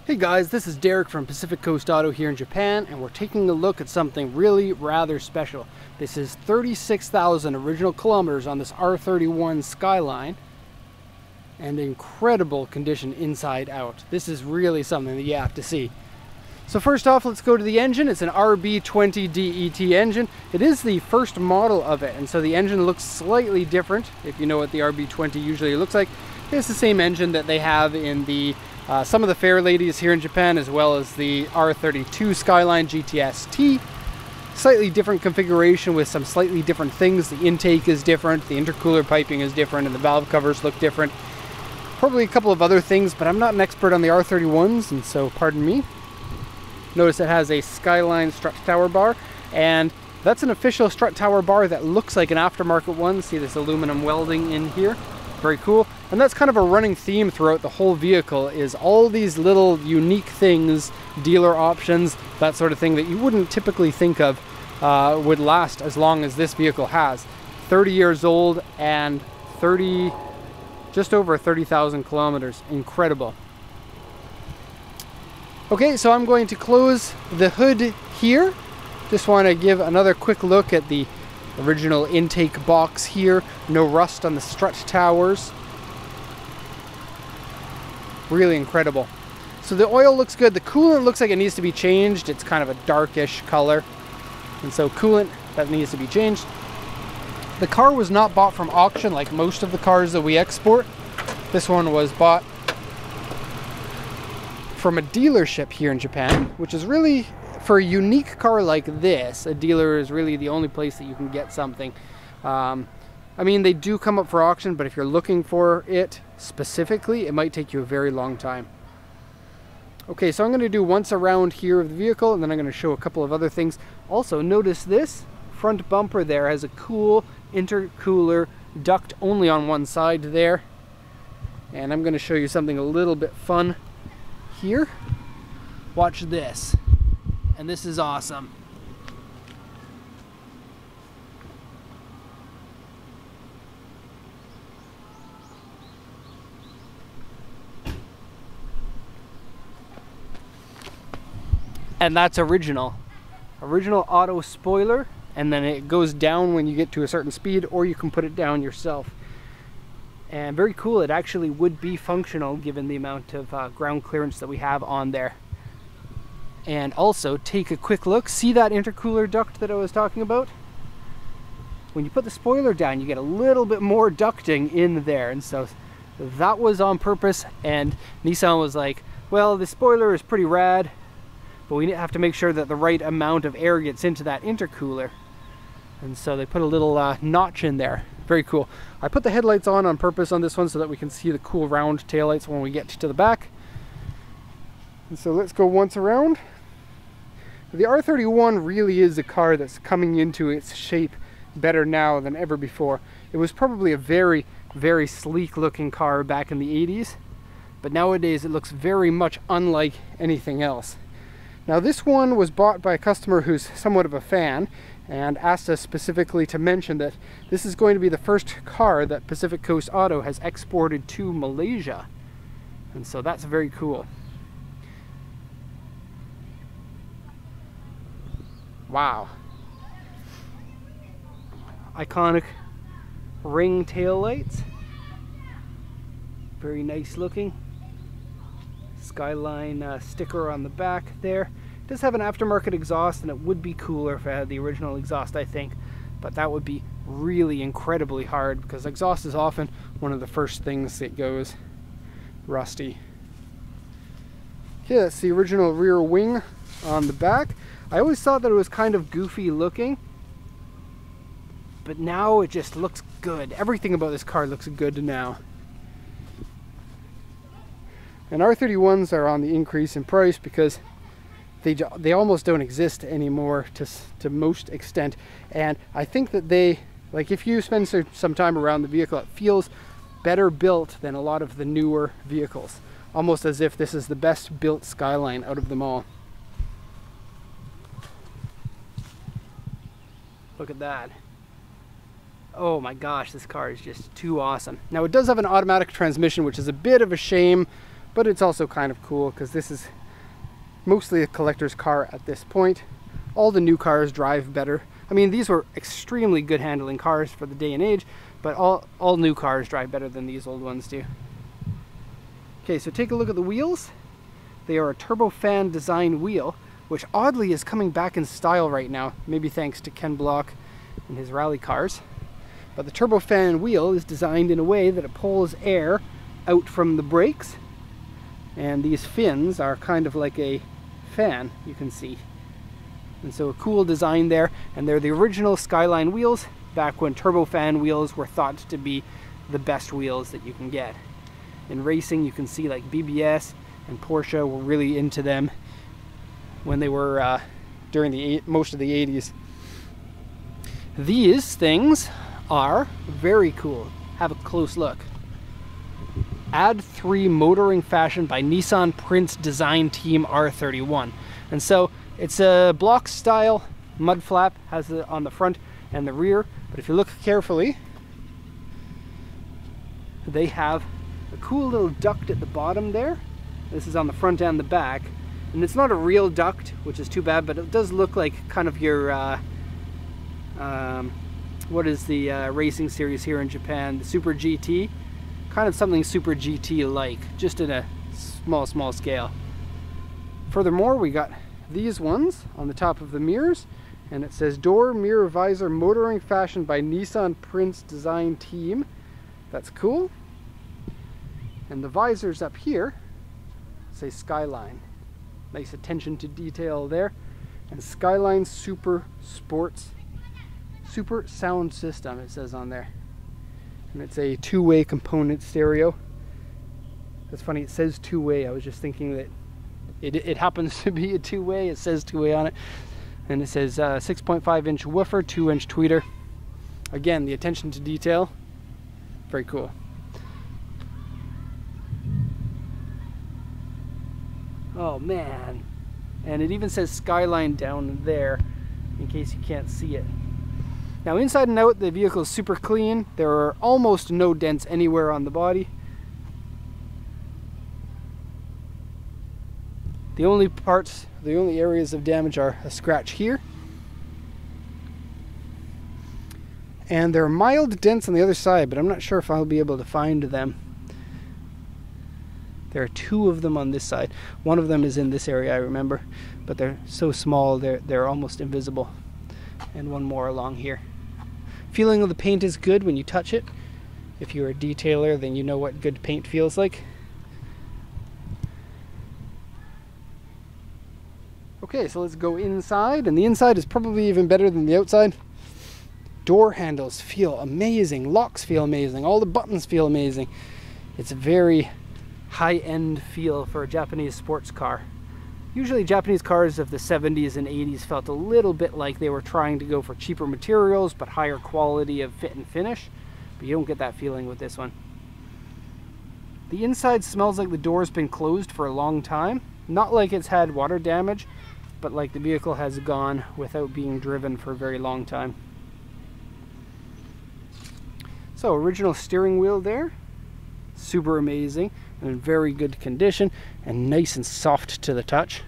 Hey guys, this is Derek from Pacific Coast Auto here in Japan, and we're taking a look at something really rather special. This is 36,000 original kilometers on this R31 Skyline, and incredible condition inside out. This is really something that you have to see. So first off, let's go to the engine. It's an RB20 DET engine. It is the first model of it, and so the engine looks slightly different. If you know what the RB20 usually looks like, it's the same engine that they have in the some of the fair ladies here in Japan, as well as the R32 Skyline GTS-T. Slightly different configuration with some slightly different things. The intake is different, the intercooler piping is different, and the valve covers look different. Probably a couple of other things, but I'm not an expert on the R31s, and so pardon me. Notice it has a Skyline strut tower bar, and that's an official strut tower bar that looks like an aftermarket one. See this aluminum welding in here? Very cool. And that's kind of a running theme throughout the whole vehicle, is all these little unique things, dealer options, that sort of thing that you wouldn't typically think of would last as long as this vehicle has. 30 years old and just over 30,000 kilometers. Incredible. Okay, so I'm going to close the hood here. Just want to give another quick look at the original intake box here. No rust on the strut towers. Really incredible. So the oil looks good. The coolant looks like it needs to be changed. It's kind of a darkish color, and so coolant, that needs to be changed. The car was not bought from auction like most of the cars that we export. This one was bought from a dealership here in Japan, which is really, for a unique car like this, a dealer is really the only place that you can get something. I mean, they do come up for auction, but if you're looking for it specifically, it might take you a very long time. Okay, so I'm going to do once around here of the vehicle, and then I'm going to show a couple of other things. Also, notice this front bumper there has a cool intercooler duct only on one side there. And I'm going to show you something a little bit fun here. Watch this. And this is awesome. And that's original auto spoiler, and then it goes down when you get to a certain speed, or you can put it down yourself. And very cool, it actually would be functional given the amount of ground clearance that we have on there. And also, take a quick look, see that intercooler duct that I was talking about? When you put the spoiler down, you get a little bit more ducting in there, and so that was on purpose. And Nissan was like, well, the spoiler is pretty rad, but we have to make sure that the right amount of air gets into that intercooler. And so they put a little notch in there. Very cool. I put the headlights on purpose on this one so that we can see the cool round taillights when we get to the back. And so let's go once around. The R31 really is a car that's coming into its shape better now than ever before. It was probably a very, very sleek looking car back in the 80s, but nowadays it looks very much unlike anything else. Now this one was bought by a customer who's somewhat of a fan, and asked us specifically to mention that this is going to be the first car that Pacific Coast Auto has exported to Malaysia. And so that's very cool. Wow. Iconic ring tail lights. Very nice looking. Skyline sticker on the back there. It does have an aftermarket exhaust, and it would be cooler if it had the original exhaust, I think, but that would be really incredibly hard because exhaust is often one of the first things that goes rusty. Okay, that's the original rear wing on the back. I always thought that it was kind of goofy looking, but now it just looks good. Everything about this car looks good now. And R31s are on the increase in price because they almost don't exist anymore to most extent. And I think that they, like, if you spend some time around the vehicle, it feels better built than a lot of the newer vehicles. Almost as if this is the best built Skyline out of them all. Look at that. Oh my gosh, this car is just too awesome. Now it does have an automatic transmission, which is a bit of a shame, But it's also kind of cool because this is mostly a collector's car at this point. All the new cars drive better. I mean, these were extremely good handling cars for the day and age, but all new cars drive better than these old ones do. Okay, so take a look at the wheels. They are a turbofan design wheel, which oddly is coming back in style right now, maybe thanks to Ken Block and his rally cars. But the turbofan wheel is designed in a way that it pulls air out from the brakes, and these fins are kind of like a fan, you can see. And so a cool design there, and they're the original Skyline wheels back when turbofan wheels were thought to be the best wheels that you can get. In racing, you can see like BBS and Porsche were really into them when they were during most of the 80s. These things are very cool. Have a close look. Add 3 motoring fashion by Nissan Prince Design Team R31. And so it's a block style mud flap, has it on the front and the rear, but if you look carefully, they have a cool little duct at the bottom there. This is on the front and the back, and it's not a real duct, which is too bad, but it does look like kind of your what is the racing series here in Japan, the Super GT, kind of something Super GT like, just in a small scale. Furthermore, we got these ones on the top of the mirrors, and it says door mirror visor motoring fashion by Nissan Prince Design Team. That's cool. And the visors up here say Skyline. Nice attention to detail there. And Skyline Super Sports Super Sound System, it says on there. And it's a 2-way component stereo. That's funny, it says 2-way. I was just thinking that it happens to be a 2-way. It says 2-way on it. And it says 6.5-inch woofer, 2-inch tweeter. Again, the attention to detail, very cool. Oh man, and it even says Skyline down there in case you can't see it. Now inside and out, the vehicle is super clean. There are almost no dents anywhere on the body. The only areas of damage are a scratch here. And there are mild dents on the other side, but I'm not sure if I'll be able to find them. There are 2 of them on this side. One of them is in this area, I remember, but they're so small they're almost invisible. And one more along here. Feeling of the paint is good when you touch it. If you're a detailer, then you know what good paint feels like. Okay, so let's go inside, and the inside is probably even better than the outside. Door handles feel amazing, locks feel amazing, all the buttons feel amazing. It's a very high-end feel for a Japanese sports car. Usually Japanese cars of the 70s and 80s felt a little bit like they were trying to go for cheaper materials but higher quality of fit and finish, but you don't get that feeling with this one. The inside smells like the door's been closed for a long time, not like it's had water damage, but like the vehicle has gone without being driven for a very long time. So original steering wheel there, super amazing and in very good condition and nice and soft to the touch.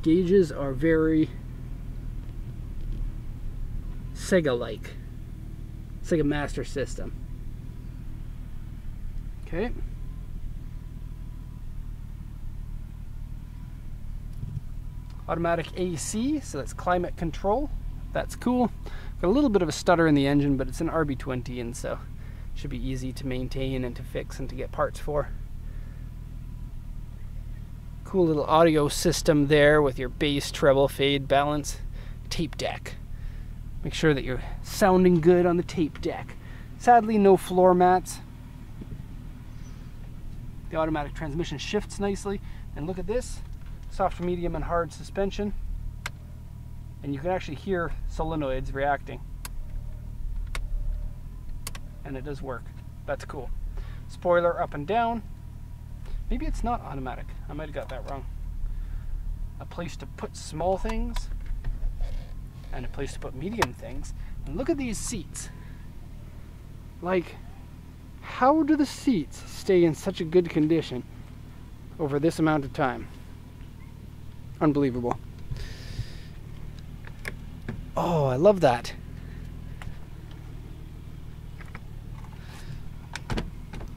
Gauges are very Sega-like. Sega Master System. Okay. Automatic AC, so that's climate control. That's cool. Got a little bit of a stutter in the engine, but it's an RB20, and so it should be easy to maintain and to fix and to get parts for. Cool little audio system there with your bass, treble, fade, balance. Tape deck. Make sure that you're sounding good on the tape deck. Sadly, no floor mats. The automatic transmission shifts nicely, and look at this. Soft, medium, and hard suspension. And you can actually hear solenoids reacting. And it does work. That's cool. Spoiler up and down. Maybe it's not automatic. I might have got that wrong. A place to put small things and a place to put medium things. And look at these seats. Like, How do the seats stay in such a good condition over this amount of time? Unbelievable. Oh, I love that.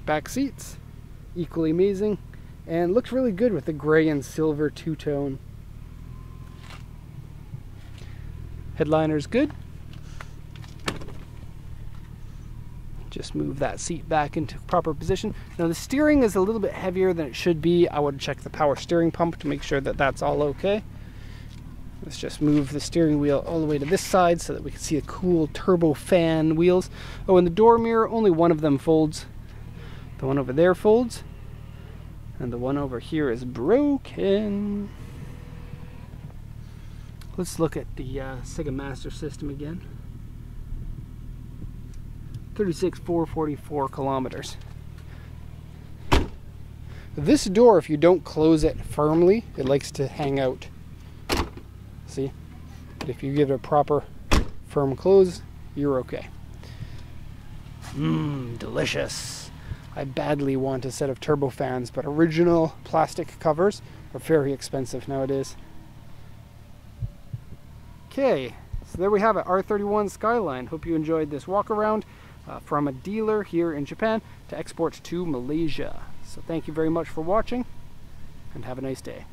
Back seats, equally amazing, and looks really good with the gray and silver two-tone. Headliner's good. Just move that seat back into proper position. Now the steering is a little bit heavier than it should be. I would check the power steering pump to make sure that that's all okay. Let's just move the steering wheel all the way to this side so that we can see the cool turbo fan wheels. Oh, and the door mirror, only one of them folds. The one over there folds. And the one over here is broken. Let's look at the Sega Master System again. 36,444 kilometers. This door, if you don't close it firmly, it likes to hang out. See? But if you give it a proper firm close, you're okay. Delicious. I badly want a set of turbofans, but original plastic covers are very expensive nowadays. Okay, so there we have it, R31 Skyline. Hope you enjoyed this walk around from a dealer here in Japan to export to Malaysia. So thank you very much for watching, and have a nice day.